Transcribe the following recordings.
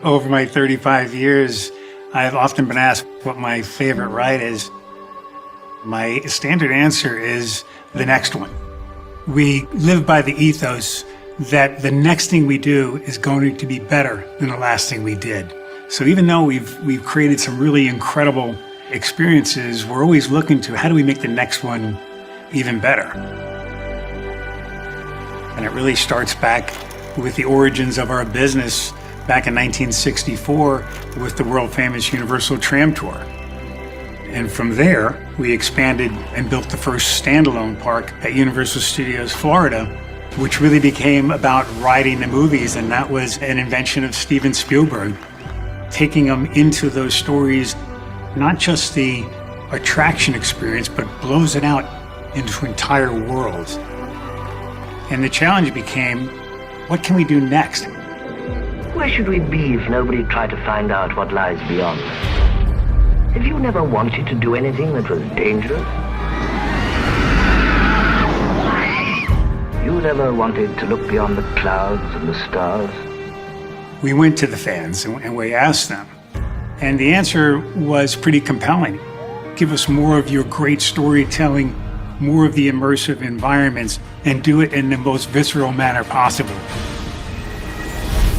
Over my 35 years, I've often been asked what my favorite ride is. My standard answer is the next one. We live by the ethos that the next thing we do is going to be better than the last thing we did. So even though we've created some really incredible experiences, we're always looking to how do we make the next one even better? And it really starts back with the origins of our business back in 1964 with the world-famous Universal Tram Tour. And from there, we expanded and built the first standalone park at Universal Studios, Florida, which really became about riding the movies, and that was an invention of Steven Spielberg, taking them into those stories, not just the attraction experience, but blows it out into entire worlds. And the challenge became, what can we do next? Where should we be if nobody tried to find out what lies beyond? Have you never wanted to do anything that was dangerous? You never wanted to look beyond the clouds and the stars? We went to the fans and we asked them. And the answer was pretty compelling. Give us more of your great storytelling, more of the immersive environments, and do it in the most visceral manner possible.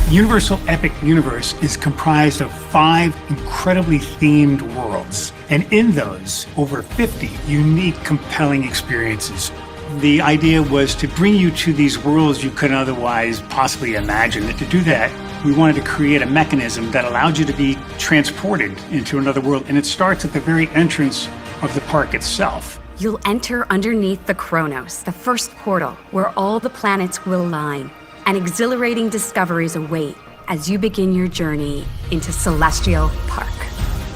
Universal Epic Universe is comprised of 5 incredibly themed worlds, and in those, over 50 unique, compelling experiences. The idea was to bring you to these worlds you couldn't otherwise possibly imagine. And to do that, we wanted to create a mechanism that allowed you to be transported into another world, and it starts at the very entrance of the park itself. You'll enter underneath the Chronos, the first portal, where all the planets will align, and exhilarating discoveries await as you begin your journey into Celestial Park.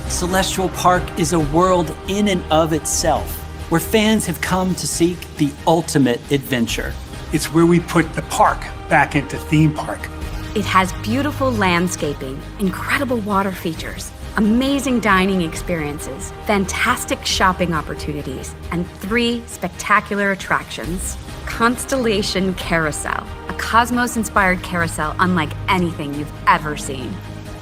Celestial Park is a world in and of itself, where fans have come to seek the ultimate adventure. It's where we put the park back into theme park. It has beautiful landscaping, incredible water features, amazing dining experiences, fantastic shopping opportunities, and 3 spectacular attractions. Constellation Carousel, a cosmos-inspired carousel unlike anything you've ever seen.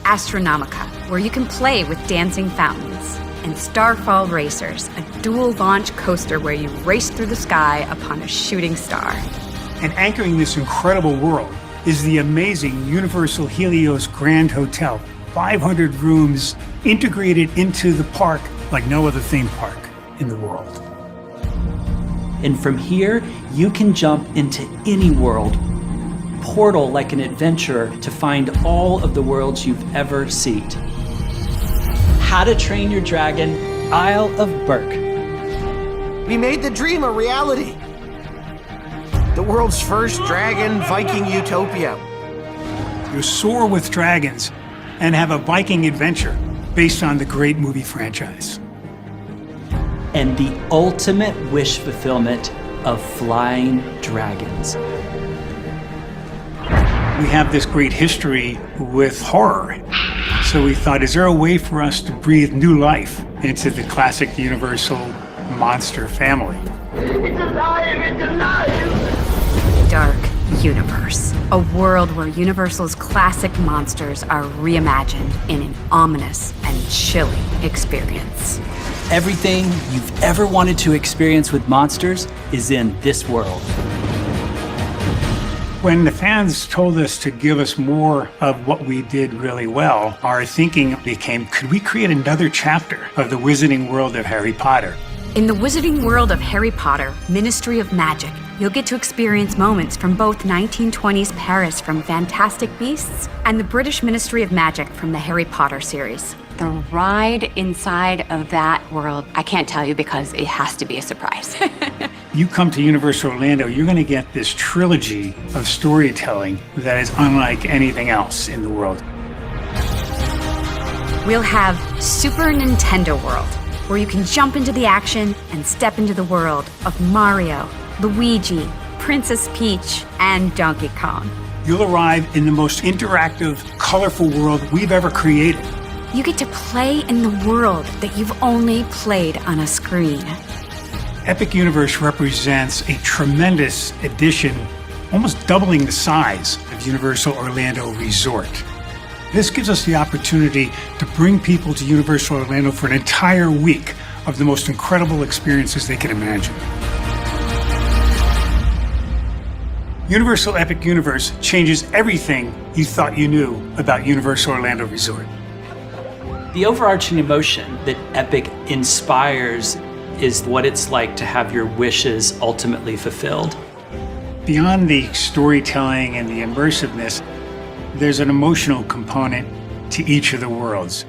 Astronomica, where you can play with dancing fountains. And Starfall Racers, a dual-launch coaster where you race through the sky upon a shooting star. And anchoring this incredible world is the amazing Universal Helios Grand Hotel, 500 rooms integrated into the park like no other theme park in the world. And from here, you can jump into any world, portal like an adventurer to find all of the worlds you've ever seen. How to Train Your Dragon, Isle of Berk. We made the dream a reality. The world's first dragon Viking utopia. You soar with dragons and have a Viking adventure based on the great movie franchise. And the ultimate wish fulfillment of flying dragons. We have this great history with horror. So we thought, is there a way for us to breathe new life into the classic Universal monster family? It's alive! It's alive! Dark Universe, a world where Universal's classic monsters are reimagined in an ominous and chilling experience. Everything you've ever wanted to experience with monsters is in this world. When the fans told us to give us more of what we did really well, our thinking became, could we create another chapter of the wizarding world of Harry Potter? In the wizarding world of Harry Potter, Ministry of Magic, you'll get to experience moments from both 1920s Paris from Fantastic Beasts and the British Ministry of Magic from the Harry Potter series. The ride inside of that world, I can't tell you because it has to be a surprise. You come to Universal Orlando, you're going to get this trilogy of storytelling that is unlike anything else in the world. We'll have Super Nintendo World, where you can jump into the action and step into the world of Mario, Luigi, Princess Peach, and Donkey Kong. You'll arrive in the most interactive, colorful world we've ever created. You get to play in the world that you've only played on a screen. Epic Universe represents a tremendous addition, almost doubling the size of Universal Orlando Resort. This gives us the opportunity to bring people to Universal Orlando for an entire week of the most incredible experiences they can imagine. Universal Epic Universe changes everything you thought you knew about Universal Orlando Resort. The overarching emotion that Epic inspires is what it's like to have your wishes ultimately fulfilled. Beyond the storytelling and the immersiveness, there's an emotional component to each of the worlds.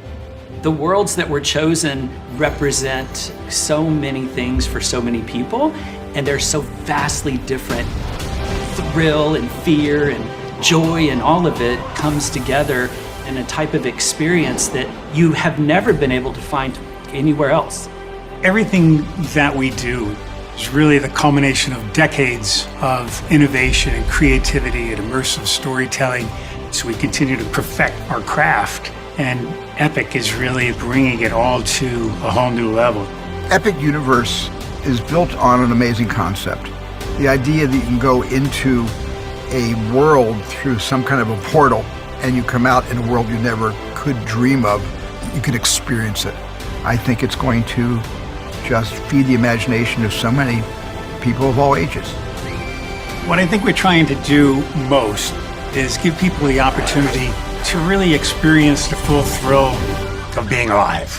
The worlds that were chosen represent so many things for so many people, and they're so vastly different. Thrill and fear and joy and all of it comes together in a type of experience that you have never been able to find anywhere else. Everything that we do is really the culmination of decades of innovation and creativity and immersive storytelling. So we continue to perfect our craft, and Epic is really bringing it all to a whole new level. Epic Universe is built on an amazing concept. The idea that you can go into a world through some kind of a portal and you come out in a world you never could dream of, you could experience it. I think it's going to just feed the imagination of so many people of all ages. What I think we're trying to do most is give people the opportunity to really experience the full thrill of being alive.